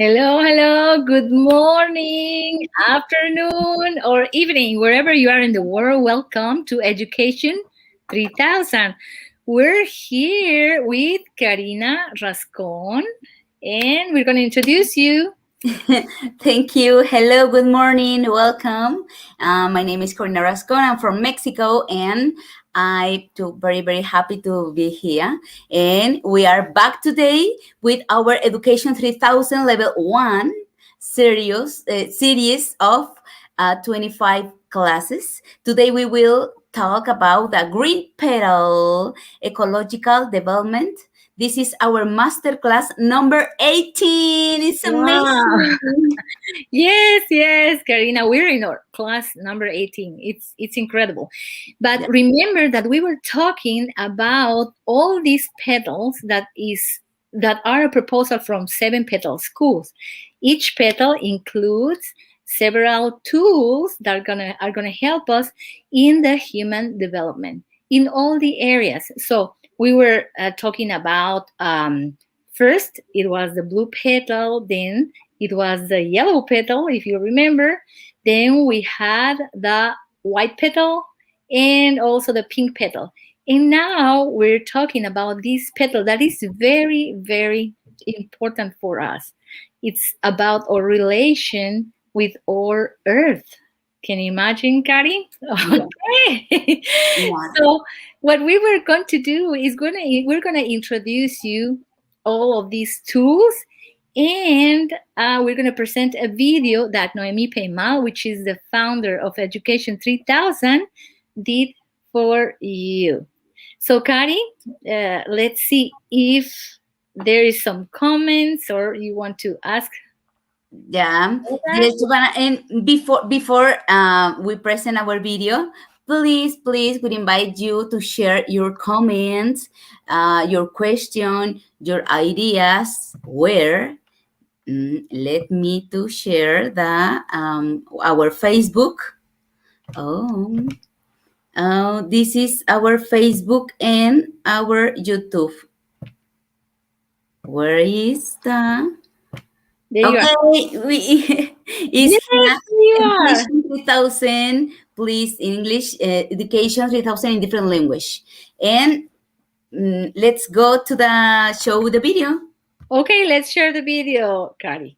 Hello, hello. Good morning, afternoon, or evening, wherever you are in the world. Welcome to Education 3000. We're here with Karina Rascon, and we're going to introduce you. Thank you. Hello, good morning. Welcome. My name is Corina Rascon. I'm from Mexico, and I'm too very happy to be here. And we are back today with our Education 3000 Level 1 series of 25 classes. Today we will talk about the green petal ecological development. This is our masterclass number 18. It's Wow. amazing. Yes, Karina. We're in our class number 18. It's incredible. But Yeah. remember that we were talking about all these petals that are a proposal from 7 petal schools. Each petal includes several tools that are gonna help us in the human development in all the areas. So we were talking about first it was the blue petal, then it was the yellow petal, if you remember. Then we had the white petal and also the pink petal. And now we're talking about this petal that is very important for us. It's about our relation with our earth. Can you imagine, Kari? Yeah. Okay. Yeah. So what we were going to do is we're gonna introduce you all of these tools, and we're going to present a video that Noemi Peimal, which is the founder of Education 3000, did for you. So, Kari, let's see if there is some comments or you want to ask Yeah. that. Yes, Giovanna. And before we present our video, please, we invite you to share your comments, your question, your ideas. Where? Let me to share the our Facebook. Oh, this is our Facebook and our YouTube. Where is the? There you are. Okay, we is Yes, you are. Education 3000. Please, English Education 3000 in different language. And let's go to the show the video. Okay, let's share the video, Kari.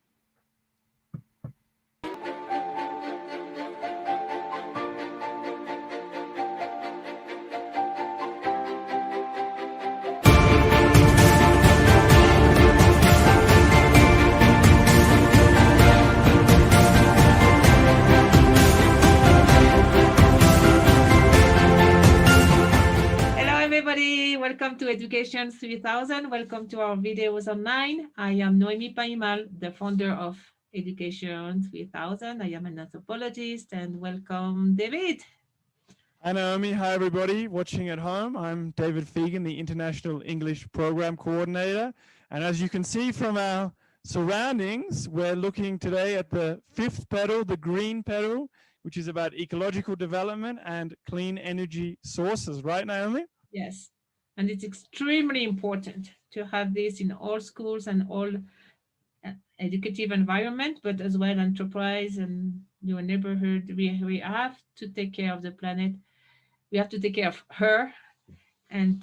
Hello, everybody. Welcome to Education 3000. Welcome to our videos online. I am Noemi Paimal, the founder of Education 3000. I am an anthropologist, and welcome, David. Hi, Naomi. Hi, everybody watching at home. I'm David Fegan, the International English Program Coordinator. And as you can see from our surroundings, we're looking today at the 5th petal, the green petal, which is about ecological development and clean energy sources. Right, Naomi? Yes, and it's extremely important to have this in all schools and all educative environment, but as well enterprise and your neighborhood. We have to take care of the planet. We have to take care of her, and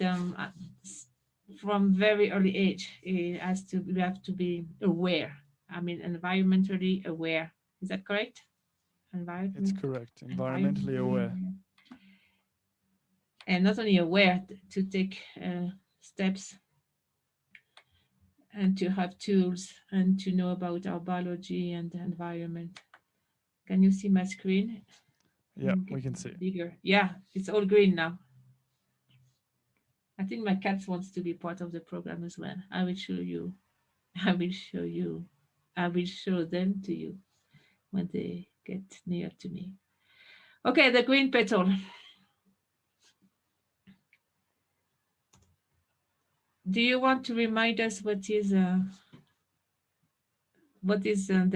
from very early age, we have to be aware. I mean, environmentally aware. Is that correct? It's correct. Environmentally aware. And not only aware to take steps and to have tools and to know about our biology and the environment. Can you see my screen? Yeah, we can see. Bigger. Yeah, it's all green now. I think my cat wants to be part of the program as well. I will show you. I will show you. I will show them to you when they get near to me. Okay, the green petal. Do you want to remind us what is the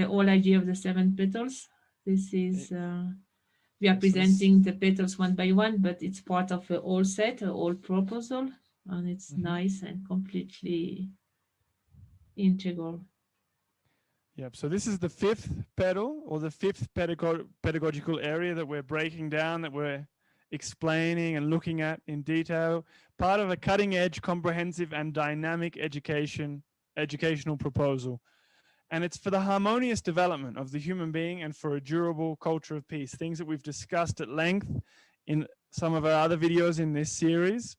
whole idea of the 7 petals? This is we are presenting the petals one by one, but it's part of a whole set, a whole proposal, and it's nice and completely integral. Yep. So this is the fifth petal, or the fifth pedagogical area that we're breaking down, that we're explaining and looking at in detail. Part of a cutting edge, comprehensive and dynamic educational proposal. And it's for the harmonious development of the human being and for a durable culture of peace, things that we've discussed at length in some of our other videos in this series.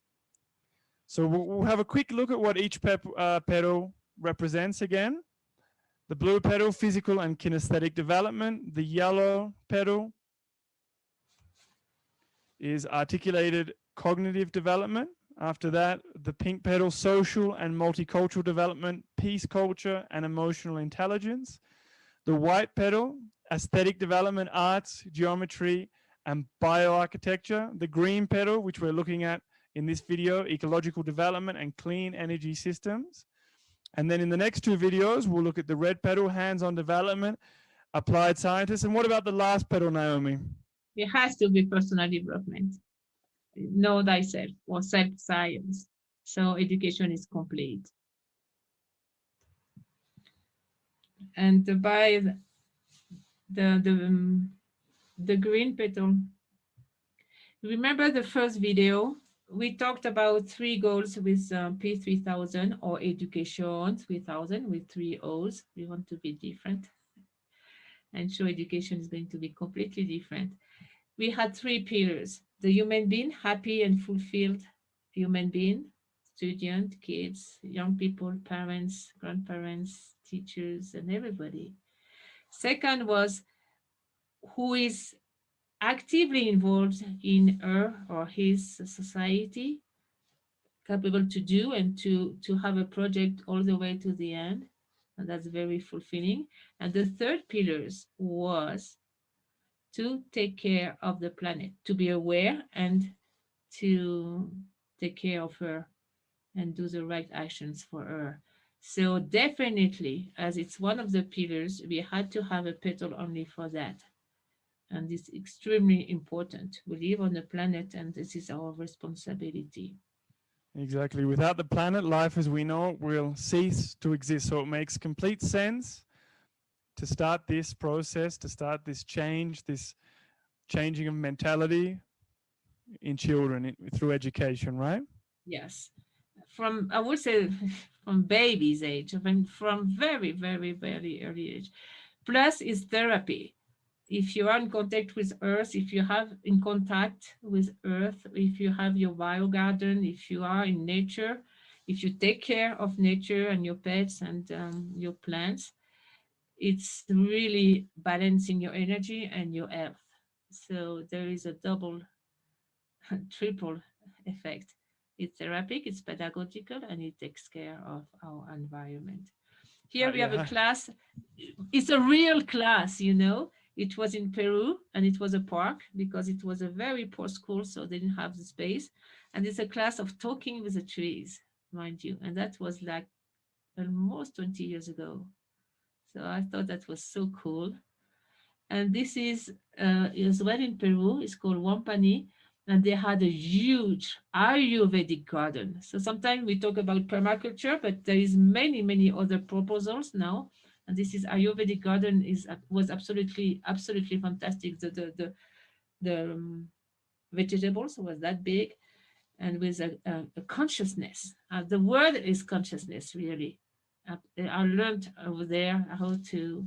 So we'll have a quick look at what each petal represents again. The blue petal, physical and kinesthetic development. The yellow petal is articulated cognitive development. After that, the pink petal, social and multicultural development, peace culture and emotional intelligence. The white petal, aesthetic development, arts, geometry and bioarchitecture. The green petal, which we're looking at in this video, ecological development and clean energy systems. And then in the next two videos, we'll look at the red petal, hands-on development, applied scientists. And what about the last petal, Naomi? It has to be personal development. Know thyself, or self-science. So education is complete. And by the green petal, remember the first video? We talked about 3 goals with P3000, or education 3000 with 3 O's. We want to be different and show education is going to be completely different. We had 3 pillars: the human being, happy and fulfilled human being, student, kids, young people, parents, grandparents, teachers, and everybody. Second was who is actively involved in her or his society, capable to do and to have a project all the way to the end. And that's very fulfilling. And the third pillars was to take care of the planet, to be aware and to take care of her and do the right actions for her. So definitely, as it's one of the pillars, we had to have a petal only for that. And it's extremely important. We live on the planet and this is our responsibility. Exactly. Without the planet, life as we know it will cease to exist. So it makes complete sense to start this process, to start this change, this changing of mentality in children through education, right? Yes. From, I would say, from baby's age, from very, very, very early age. Plus is therapy. If you are in contact with earth, if you have in contact with earth, if you have your bio garden, if you are in nature, if you take care of nature and your pets and your plants, it's really balancing your energy and your health. So there is a double, triple effect. It's therapeutic, it's pedagogical, and it takes care of our environment. Here we have a class. It's a real class, you know. It was in Peru and it was a park because it was a very poor school, so they didn't have the space. And it's a class of talking with the trees, mind you. And that was like almost 20 years ago. So I thought that was so cool. And this is as well in Peru. It's called Wampani, and they had a huge Ayurvedic garden. So sometimes we talk about permaculture, but there is many, many other proposals now. And this is Ayurvedic garden was absolutely, absolutely fantastic. The vegetables was that big, and with a consciousness. The word is consciousness, really. I learned over there how to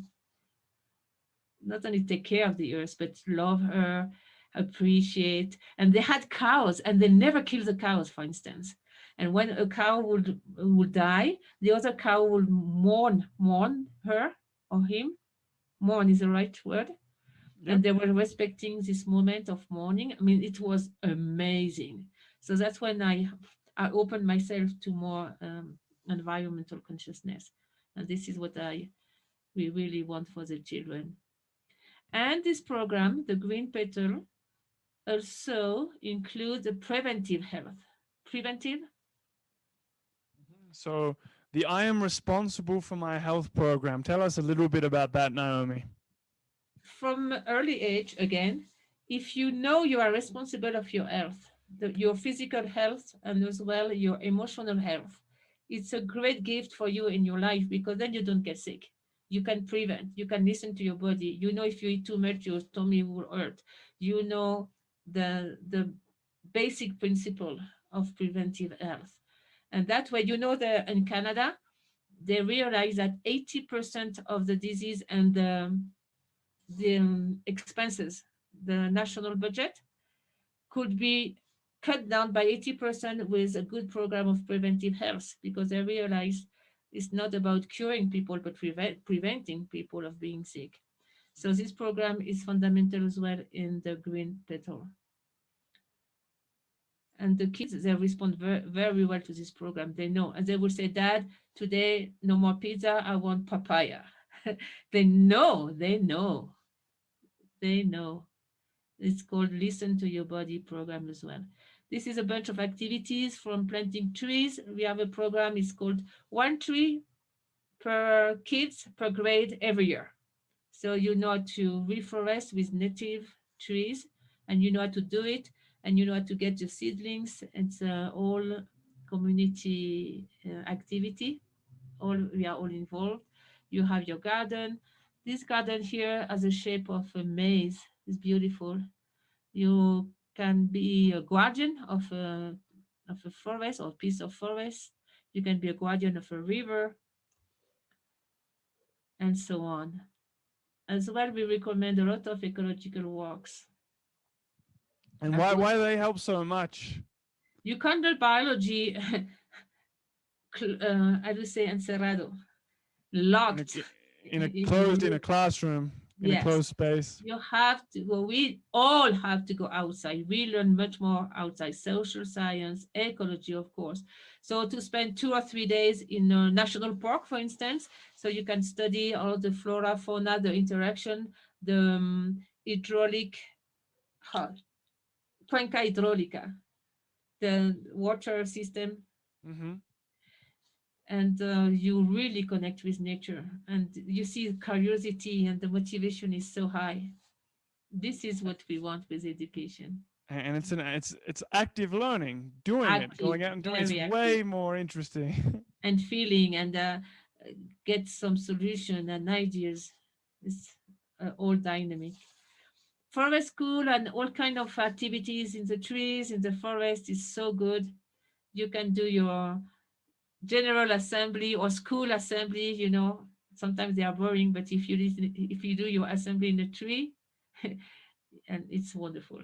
not only take care of the earth, but love her, appreciate. And they had cows, and they never kill the cows, for instance. And when a cow would die, the other cow would mourn her or him. Mourn is the right word. Yep. And they were respecting this moment of mourning. I mean, it was amazing. So that's when I opened myself to more environmental consciousness. And this is what we really want for the children. And this program, the Green Petal, also includes the preventive health. Preventive? So the I am responsible for my health program. Tell us a little bit about that, Naomi. From early age, again, if you know you are responsible of your health, your physical health, and as well your emotional health, it's a great gift for you in your life because then you don't get sick. You can prevent. You can listen to your body. You know if you eat too much, your tummy will hurt. You know the basic principle of preventive health. And that way, you know that in Canada, they realize that 80% of the disease and the expenses, the national budget, could be cut down by 80% with a good program of preventive health, because they realize it's not about curing people, but preventing people of being sick. So this program is fundamental as well in the green petal. And the kids, they respond very well to this program. They know, and they will say, Dad, today no more pizza, I want papaya. They know. It's called Listen to Your Body program as well. This is a bunch of activities from planting trees. We have a program, it's called One Tree per Kids per Grade every year. So you know how to reforest with native trees, and you know how to do it, and you know how to get your seedlings. It's all community activity. We are all involved. You have your garden. This garden here has a shape of a maze. It's beautiful. You can be a guardian of a forest or piece of forest. You can be a guardian of a river, and so on. As well, we recommend a lot of ecological walks. And Of why course, do they help so much? you can't do biology, I would say, encerrado, In a, locked. in a In closed, in a classroom, in a Yes, closed space. you have to go. We all have to go outside. We learn much more outside. Social science, ecology, of course. So to spend 2 or 3 days in a national park, for instance, so you can study all the flora, fauna, the interaction, the hydraulic, huh, cuenca hidráulica, the water system, Mm-hmm. and you really connect with nature, and you see curiosity and the motivation is so high. This is what we want with education. And it's active learning, doing it, Active, going out and doing it. It's very active, way more interesting. and feeling, and get some solution and ideas. It's all dynamic. Forest school and all kind of activities in the trees, in the forest is so good. You can do your general assembly or school assembly. Sometimes they are boring, but if you do your assembly in a tree, and it's wonderful.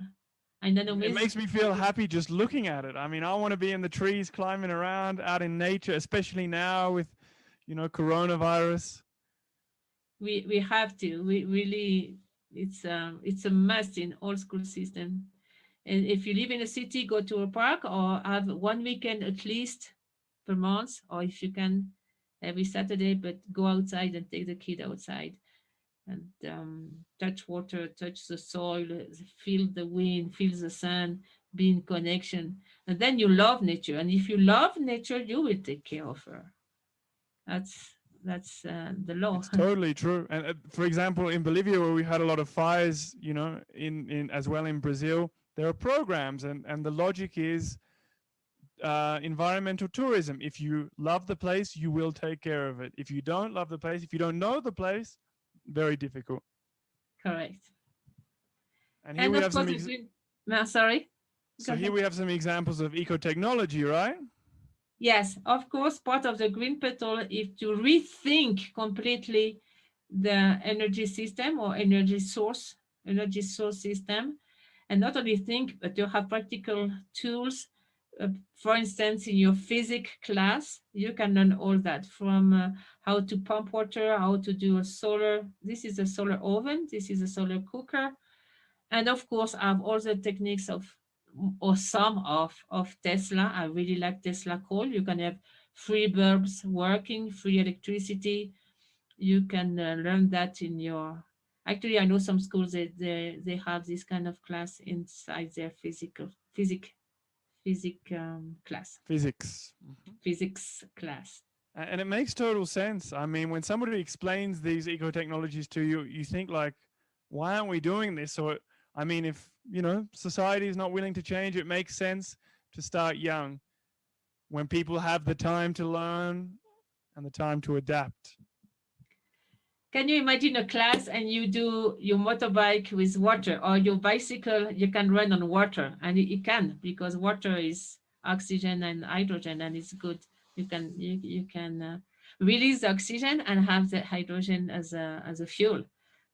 And then It makes me feel happy just looking at it. I mean, I want to be in the trees, climbing around out in nature, especially now with, coronavirus. we have to. We really, it's a must in all school system. And if you live in a city, go to a park or have one weekend at least per month, or if you can every Saturday, but go outside and take the kid outside and touch water, touch the soil, feel the wind, feel the sun, be in connection. And then you love nature. And if you love nature, you will take care of her. That's the law. It's totally true. And for example, in Bolivia, where we had a lot of fires, in as well in Brazil, there are programs, and the logic is environmental tourism. If you love the place, you will take care of it. If you don't love the place, if you don't know the place, very difficult. Correct. And here And we of have some. course, sorry. Go So here ahead. we have some examples of eco-technology, right? Yes, of course, part of the green petal is to rethink completely the energy system or energy source system, and not only think, but to have practical tools. For instance, in your physics class, you can learn all that from how to pump water, how to do a solar. This is a solar oven. This is a solar cooker, and of course, I have all the techniques of or some of Tesla. I really like Tesla coil. You can have free bulbs working, free electricity. You can learn that in your. Actually, I know some schools they have this kind of class inside their class, Physics. Mhm. physics class. And it makes total sense. I mean, when somebody explains these eco-technologies to you, you think like, why aren't we doing this? So, I mean, if, society is not willing to change, it makes sense to start young when people have the time to learn and the time to adapt. Can you imagine a class and you do your motorbike with water, or your bicycle, you can run on water, and you can, because water is oxygen and hydrogen, and it's good. You can release the oxygen and have the hydrogen as a fuel.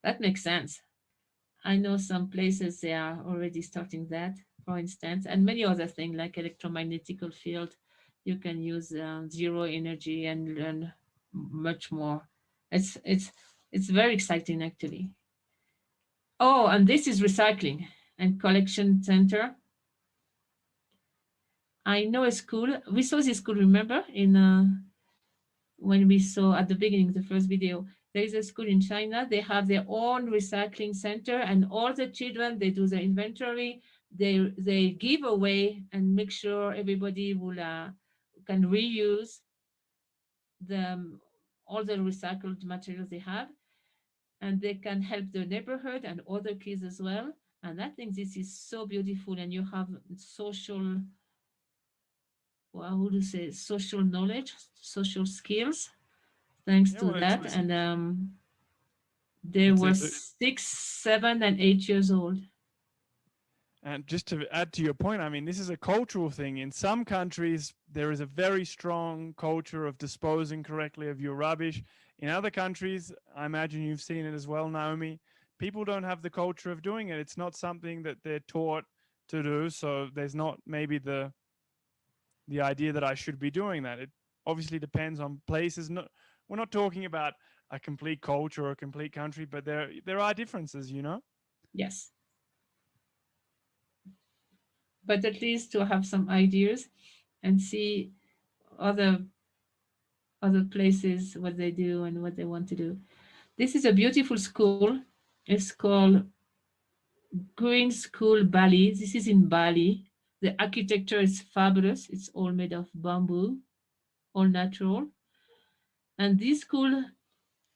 That makes sense. I know some places they are already starting that, for instance, and many other things like electromagnetical field. You can use zero energy and learn much more. It's very exciting actually. Oh, and this is recycling and collection center. I know a school. We saw this school. Remember in when we saw at the beginning the first video. There is a school in China. They have their own recycling center, and all the children they do the inventory. They give away and make sure everybody will can reuse the all the recycled materials they have, and they can help the neighborhood and other kids as well. And I think this is so beautiful, and you have social, well, how do you say, social knowledge, social skills, thanks Yeah, to well, that. And they it's were a, 6, 7, and 8 years old. and just to add to your point, I mean, this is a cultural thing. In some countries, there is a very strong culture of disposing correctly of your rubbish. In other countries, I imagine you've seen it as well, Naomi, people don't have the culture of doing it. It's not something that they're taught to do. So there's not maybe the idea that I should be doing that. It obviously depends on places. No, we're not talking about a complete culture or a complete country, but there are differences, you know? Yes, but at least to have some ideas and see other other places what they do and what they want to do. This is a beautiful school. It's called Green School Bali. This is in Bali. The architecture is fabulous. It's all made of bamboo, all natural. And this school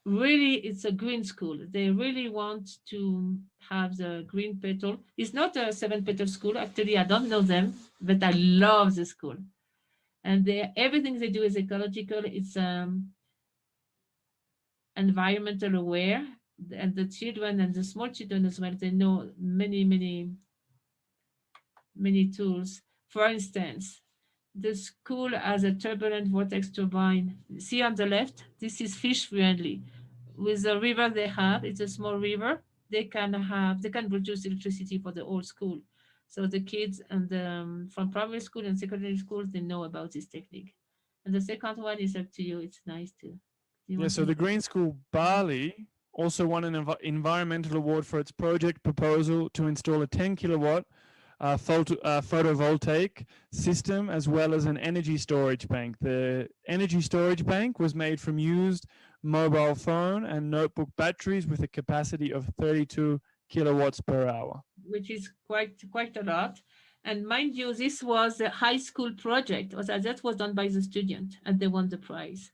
really, it's a green school. They really want to have the green petal. It's not a 7 petal school. Actually, I don't know them, but I love the school. And everything they do is ecological. It's environmental aware, and the children and the small children as well, they know many tools. For instance, the school has a turbulent vortex turbine. See on the left, this is fish friendly. With the river they have, it's a small river, they can produce electricity for the whole school. So the kids and from primary school and secondary schools, they know about this technique. And the second one is up to you. It's nice too. Do you Yeah, want so to? the Green School Bali also won an environmental award for its project proposal to install a 10 kilowatt photovoltaic system as well as an energy storage bank. The energy storage bank was made from used mobile phone and notebook batteries with a capacity of 32 kilowatts per hour. Which is quite a lot. And mind you, this was a high school project. That was done by the student, and they won the prize.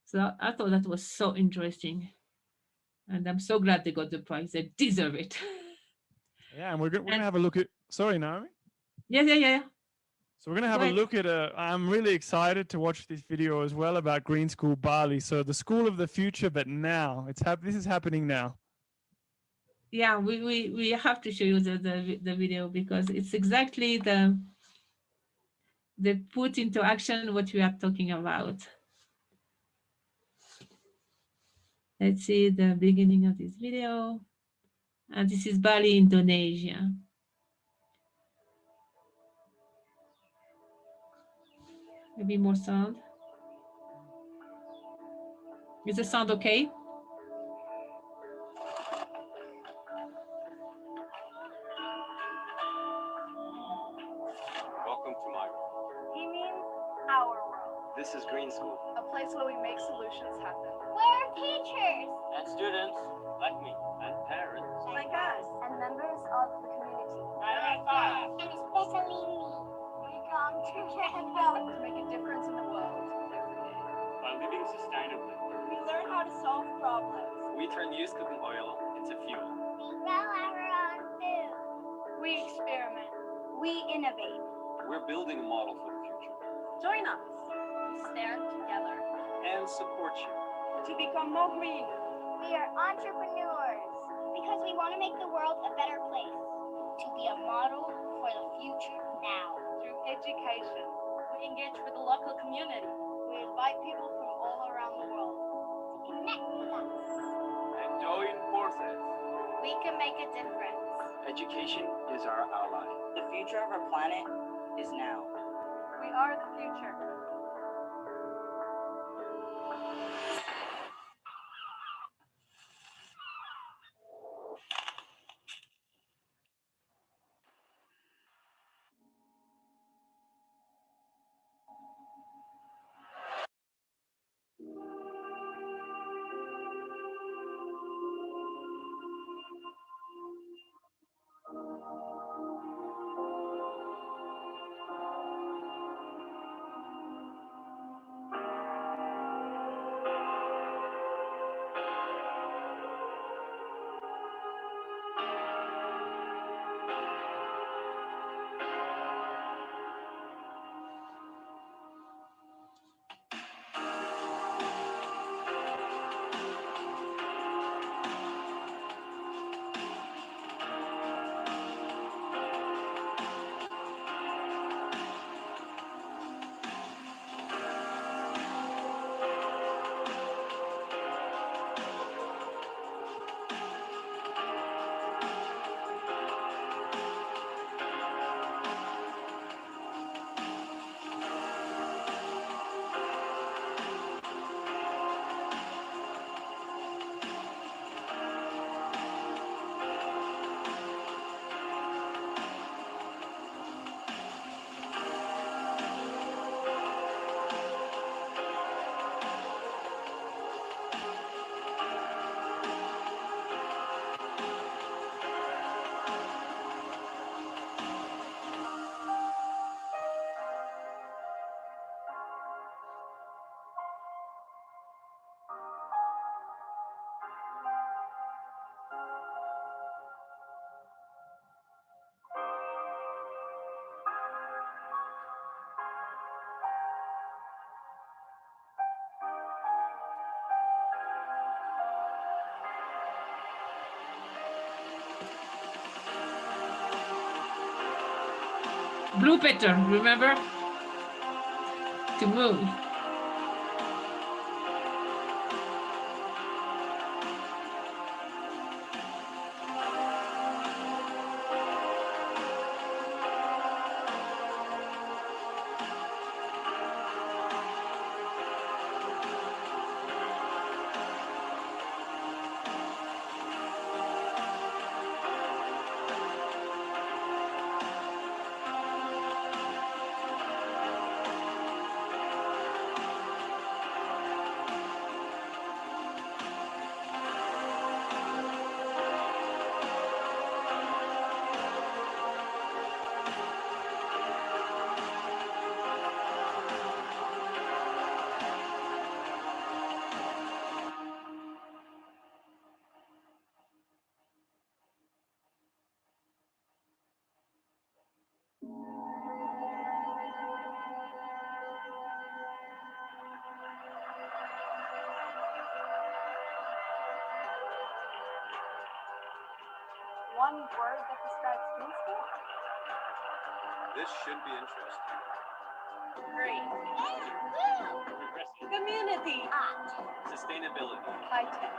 So I thought that was so interesting, and I'm so glad they got the prize. They deserve it. Yeah, and we're going to And have a look at, sorry, Naomi. yeah. So we're going to have Go a ahead. look at I'm really excited to watch this video as well about Green School Bali. So the school of the future, but now this is happening now. Yeah, we have to show you the video because it's exactly the put into action what we are talking about. Let's see the beginning of this video. And this is Bali, Indonesia. Maybe more sound. Is the sound okay? Welcome to my world. He means our world. This is Green School. A place where we make solutions happen. We're teachers And students like me. And parents. Like us. and members of the community. And especially me. We come to make a difference in the world every day. By living sustainably, We learn how to solve problems. we turn used cooking oil into fuel. We grow our own food. We experiment. We innovate. We're building a model for the future. Join us. We stand together And support you. to become more green. We We are entrepreneurs because we want to make the world a better place. To be a model for the future now. Through education, we engage with the local community. We invite people from all around the world. Connect with us. And join forces. We can make a difference. Education is our ally. The future of our planet is now. We are the future. Blue petal, remember? To move. One word that describes green school? This should be interesting. Green. Progressive. Community. Sustainability. High tech.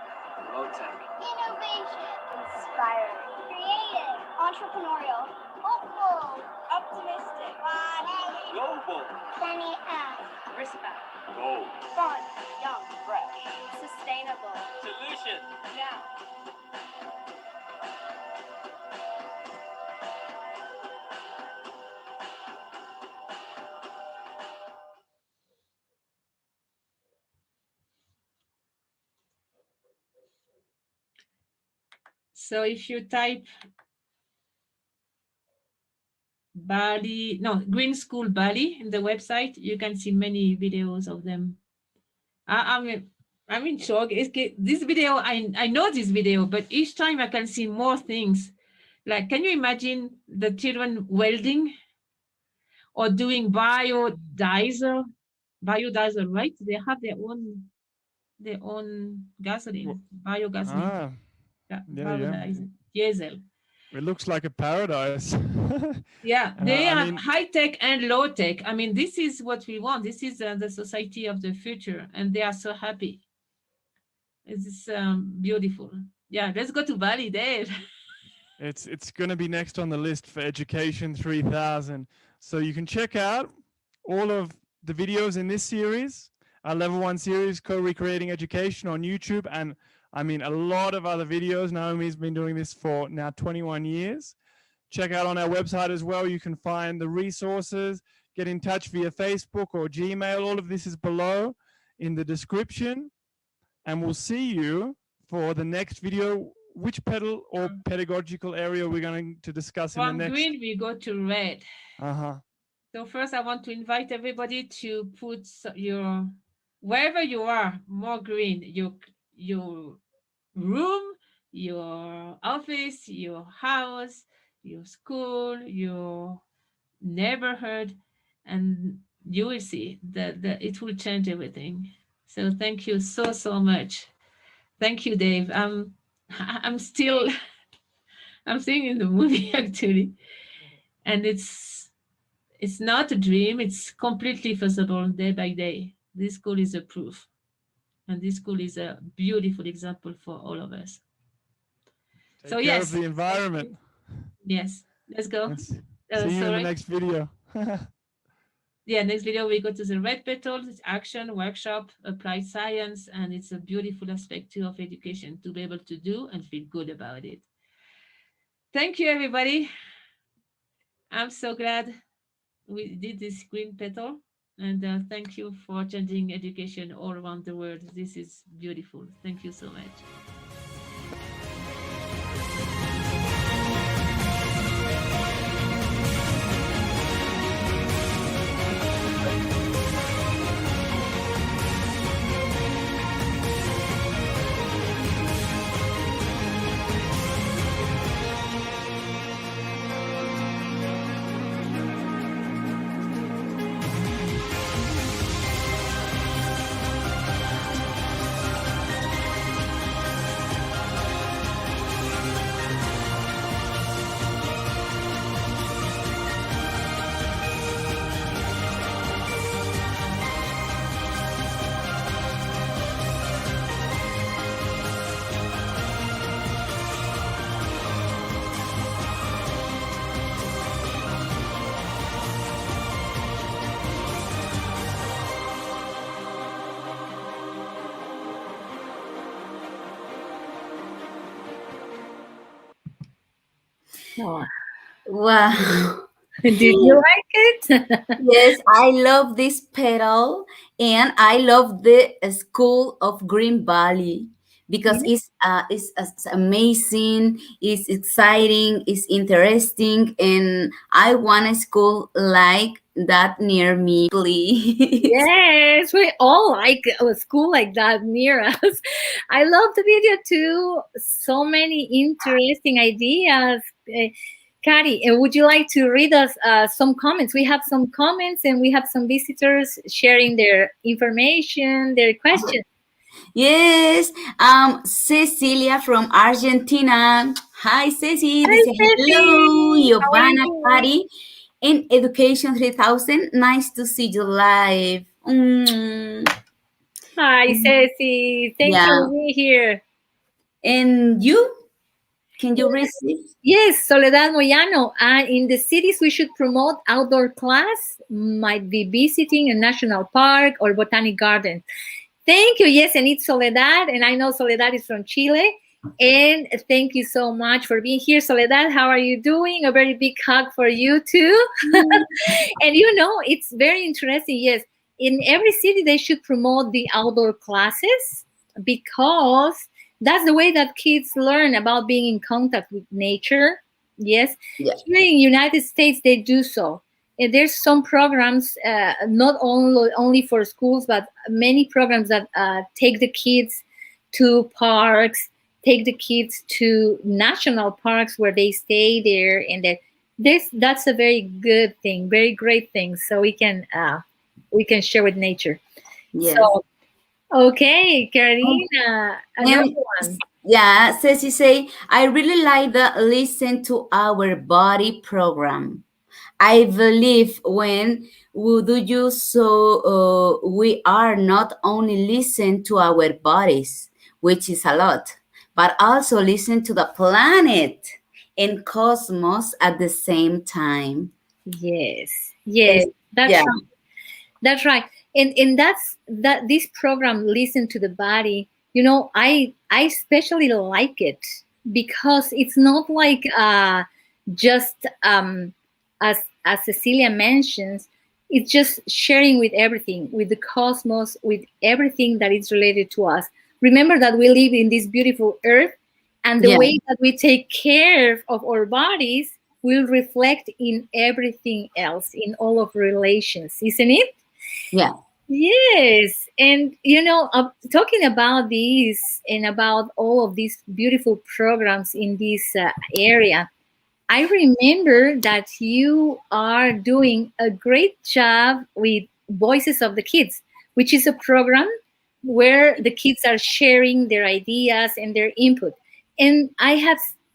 Low tech. Innovation. Inspiring. Creative. Entrepreneurial. Hopeful. Optimistic. Fun. Global. Sunny up. Respect. Gold. Fun. Young. Fresh. Sustainable. Solution. Now. So if you type Bali, no, Green School Bali in the website, you can see many videos of them. I'm in shock. This video, I know this video, but each time I can see more things. Like, can you imagine the children welding or doing biodiesel, right? They have their own their own gasoline, biogasoline, Ah, yeah. diesel. It looks like a paradise. Yeah, they I are mean, high tech and low tech. I mean, this is what we want. This is the society of the future, and they are so happy. It's beautiful. Yeah, let's go to Bali, Dave. it's going to be next on the list for Education 3000. So you can check out all of the videos in this series, our level 1 series, Co-Recreating Education, on YouTube, and I mean a lot of other videos. Naomi's been doing this for now 21 years. Check out on our website as well. You can find the resources, get in touch via Facebook or Gmail. All of this is below in the description. And we'll see you for the next video. Which petal or pedagogical area we're going to discuss in the From next? green, we go to red. Uh-huh. So first, I want to invite everybody to put your, wherever you are, more green, your room, your office, your house, your school, your neighborhood, and you will see that it will change everything. So thank you so much. Thank you, Dave. I'm still I'm seeing in the movie actually, and it's not a dream. It's completely feasible day by day. This school is a proof, and this school is a beautiful example for all of us. Take So care yes, of the environment. yes, let's go. Let's see you in the next video. Yeah, next video we go to the red petals, action, workshop, applied science, and it's a beautiful aspect too of education to be able to do and feel good about it. Thank you, everybody. I'm so glad we did this green petal, and thank you for changing education all around the world. This is beautiful. Thank you so much. Oh, Wow. did you like it? Yes, I love this petal, and I love the school of Green Valley because it's amazing, it's exciting, it's interesting, and I want a school like that near me, please. Yes, we all like a school like that near us. I love the video too. So many interesting ideas. Kari, would you like to read us some comments? We have some comments and we have some visitors sharing their information, their questions. Yes, Cecilia from Argentina. Hi, Ceci. Hi, This is hello, Ceci. How are you Giovanna, doing? Patty, in Education 3000. Nice to see you live. Hi, Ceci. Thanks Yeah. for being here. And you? Can you read Yes, this? yes, Soledad Moyano. In the cities, we should promote outdoor class, might be visiting a national park or botanic garden. Thank you. Yes, and it's Soledad, and I know Soledad is from Chile. And thank you so much for being here, Soledad. How are you doing? A very big hug for you too. And it's very interesting. Yes, in every city they should promote the outdoor classes because that's the way that kids learn about being in contact with nature. Yes, Yeah. here in United States they do so. And there's some programs, not only for schools, but many programs that take the kids to parks, take the kids to national parks where they stay there, and that's a very good thing, very great thing. So we can share with nature. Yes. So Okay, Karina, another And one. yeah, Ceci say, I really like the Listen to Our Body program. I believe when we do use so we are not only listen to our bodies, which is a lot, but also listen to the planet and cosmos at the same time. Yes, yes, And that's yeah, right. That's right. And that this program Listen to the Body, I especially like it because it's not like just as Cecilia mentions, it's just sharing with everything, with the cosmos, with everything that is related to us. Remember that we live in this beautiful earth, and the yeah, way that we take care of our bodies will reflect in everything else, in all of relations, isn't it? yeah, Yes, and talking about this and about all of these beautiful programs in this area, I remember that you are doing a great job with Voices of the Kids, which is a program where the kids are sharing their ideas and their input. And I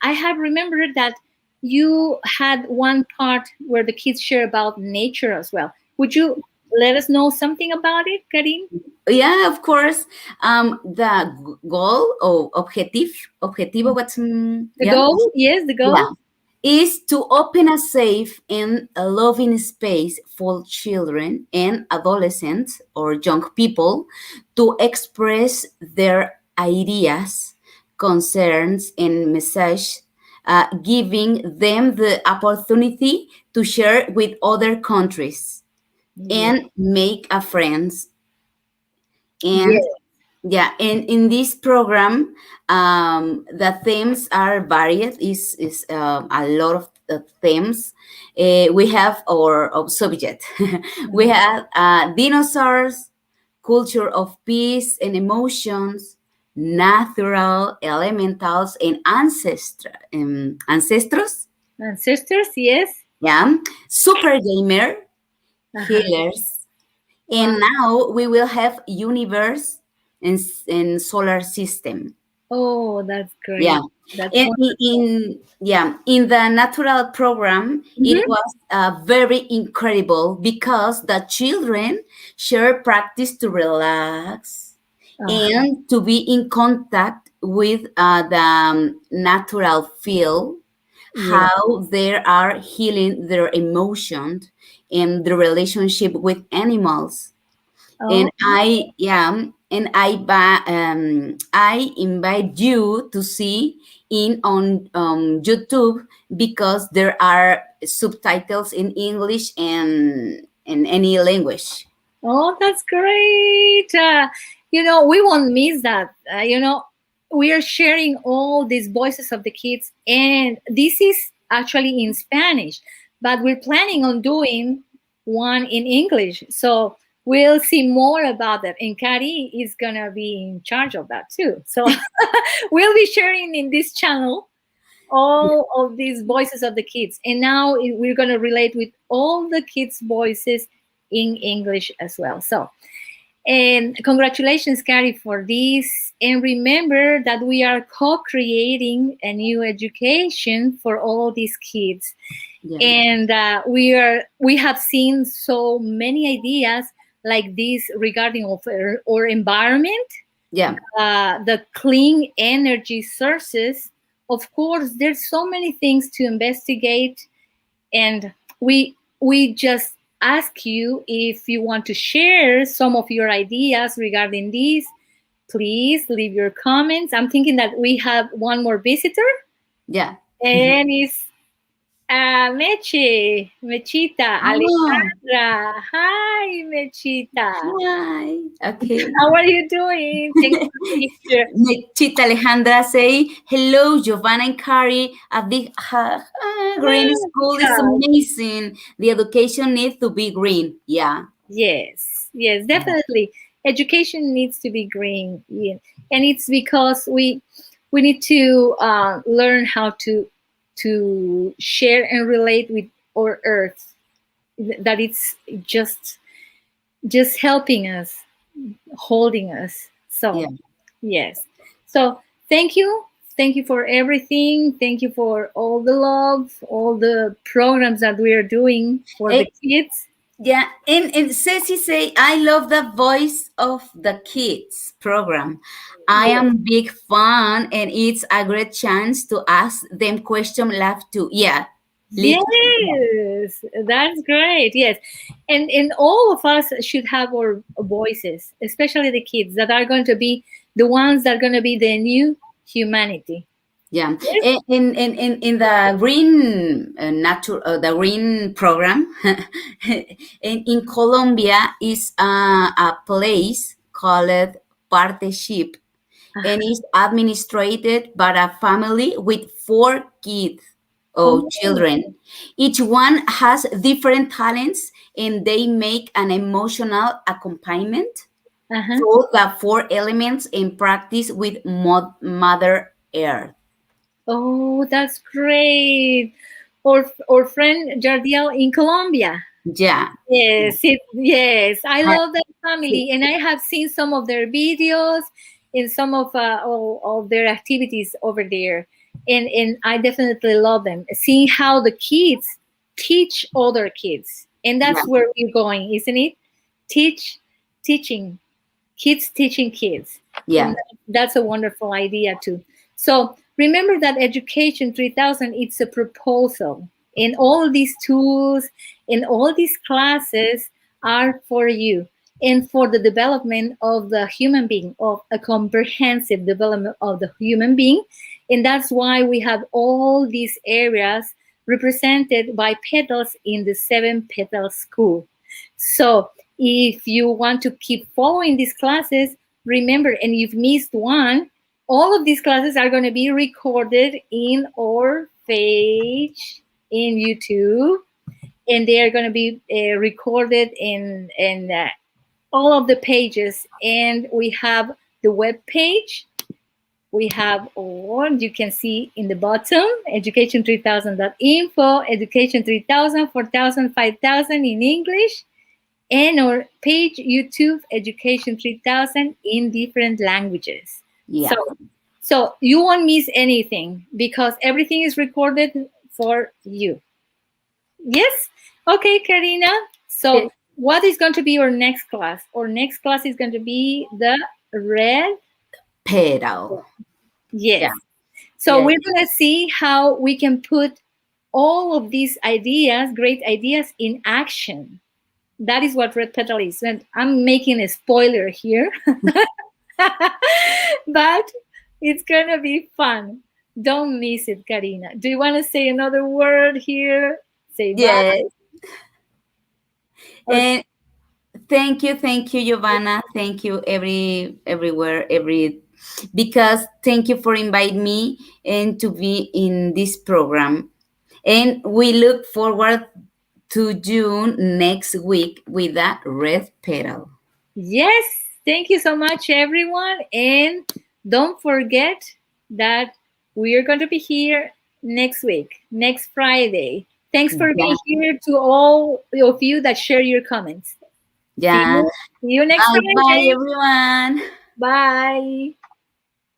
have remembered that you had one part where the kids share about nature as well. Would you let us know something about it, Karim? yeah. Of course, the goal or objetivo. What's The yeah. goal? Yes, the Yeah, goal. is to open a safe and a loving space for children and adolescents or young people to express their ideas, concerns, and message, giving them the opportunity to share with other countries Yeah. and make a friends. And Yes. yeah, and in this program, the themes are varied. Is A lot of themes. We have our subject. We Mhm. have dinosaurs, culture of peace and emotions, natural elementals, and ancestors. Ancestors, yes. Yeah, super gamer, Uh-huh. healers, Wow. and now we will have universe and solar system. Oh, that's Yeah. great. That's In wonderful. in the natural program, it Mhm. was very incredible because the children share practice to relax Uh-huh. and to be in contact with the natural feel, Yeah. how they are healing their emotions and the relationship with animals. And Oh, I invite you to see in on YouTube because there are subtitles in English and in any language. oh, that's great. We won't miss that. We are sharing all these voices of the kids, and this is actually in Spanish, but we're planning on doing one in English. So we'll see more about that. And Kari is going to be in charge of that too. So we'll be sharing in this channel all of these voices of the kids. And now we're going to relate with all the kids' voices in English as well. So, and congratulations, Carrie, for this. And remember that we are co creating a new education for all these kids. Yeah, And we have seen so many ideas like this regarding of our environment, yeah, the clean energy sources. Of course, there's so many things to investigate, and we just ask you if you want to share some of your ideas regarding this. Please leave your comments. I'm thinking that we have one more visitor, yeah. and it's Mechita, Oh, Alejandra. Hi, Mechita. hi. Okay. How are you doing? Thanks for being here. Chita Alejandra say hello, Giovanna and Carrie. A big green school is Welcome. amazing. The education needs to be green. Yeah. Yes, yes, definitely. Education needs to be green, yeah. And it's because we need to learn how to share and relate with our Earth. That it's just helping us holding us. Yeah. So, yes. So, thank you. Thank you for everything. Thank you for all the love, all the programs that we are doing for the Eh, kids. yeah, and Ceci say, I love the voice of the kids program. I Yes. am big fan, and it's a great chance to ask them question live too. Yeah, literally. Yes, that's great. Yes, and all of us should have our voices, especially the kids that are going to be the ones that are going to be the new humanity. Yeah, Yes. in the green the green program, in Colombia is a place called Partnership, and is administrated by a family with 4 kids or Oh. children. Each one has different talents, and they make an emotional accompaniment Uh-huh. through the 4 elements in practice with Mother Earth. Oh, that's great. Or friend Jardiel in Colombia. Yeah. Yes, yes, I Ha- love that family, and I have seen some of their videos and some of all of their activities over there, and I definitely love them. Seeing how the kids teach other kids, and Yeah. that's where we're going, isn't it? Teach, teaching kids teaching kids, and Yeah. that's a wonderful idea too. So remember that education 3000, it's a proposal, and all these tools and all these classes are for you and for the development of the human being, of a comprehensive development of the human being. And that's why we have all these areas represented by petals in the 7 petal school. So if you want to keep following these classes, remember, and you've missed one, all of these classes are going to be recorded in our page in YouTube, and they are going to be recorded in all of the pages. And we have the web page. We have all you can see in the bottom, education3000.info, education 3000, 4000, 5000 in English, and our page YouTube Education 3000 in different languages. So Yeah. so you won't miss anything because everything is recorded for you. Yes? Okay, Karina. Eh, So what is going to be our next class? Our next class is going to be the red. Petal. Yes. Yeah. So Yeah. we're going to see how we can put all of these ideas, great ideas, in action. That is what red petal is. And I'm making a spoiler here, but it's gonna be fun. Don't miss it, Karina. Do you want to say another word here? Say bye. Yes. Okay. And thank you, Giovanna. Thank you everywhere, because thank you for inviting me and to be in this program. And we look forward to June next week with a red petal. Yes. Thank you so much, everyone. And don't forget that we are going to be here next week, next Friday. Thanks for Yeah. being here to all of you that share your comments. See Yeah. you, see you next Bye bye, Friday. everyone. Bye.